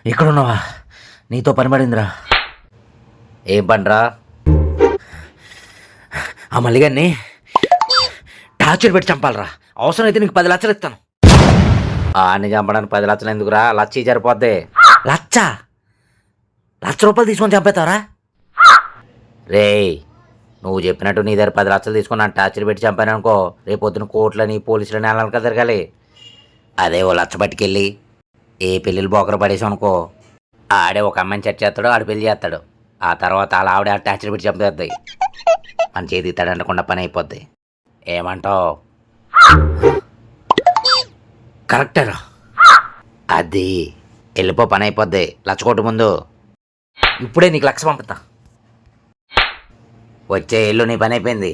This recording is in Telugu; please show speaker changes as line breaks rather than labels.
ఎక్కడున్నావా? నీతో పని పడిందిరా. ఏం పనిరా? ఆ మల్లిగాన్ని టార్చర్ పెట్టి చంపాలరా. అవసరమైతే నీకు 10 లక్షలు ఇస్తాను. ఆన్ని చంపడానికి 10 లక్షలు ఎందుకురా? లచ్చి సరిపోద్ది. లక్ష రూపాయలు తీసుకొని చంపేతావరా? రేయ్, నువ్వు చెప్పినట్టు నీ దగ్గర 10 లక్షలు తీసుకొని నన్ను టార్చర్ పెట్టి చంపాను అనుకో, రేపొద్దున కోర్టులని పోలీసులని వెళ్ళాలి తిరగాలి. అదే ఓ లక్ష పట్టుకెళ్ళి ఏ పెళ్ళిళ్ళు బోకరు పడేసాం అనుకో, ఆడే ఒక అమ్మాయిని సెట్ చేస్తాడు, ఆడు పెళ్లి చేస్తాడు. ఆ తర్వాత అలా ఆవిడ టార్చర్ పెట్టి చంపేద్ది. మన చేతి తడకుండా పని అయిపోద్ది. ఏమంటావు? కరెక్టరా? అది వెళ్ళిపో, పని అయిపోద్ది. లక్ష కొట్టు ముందు. ఇప్పుడే నీకు లక్ష పంపుతా. వచ్చే ఇల్లు నీ పని అయిపోయింది.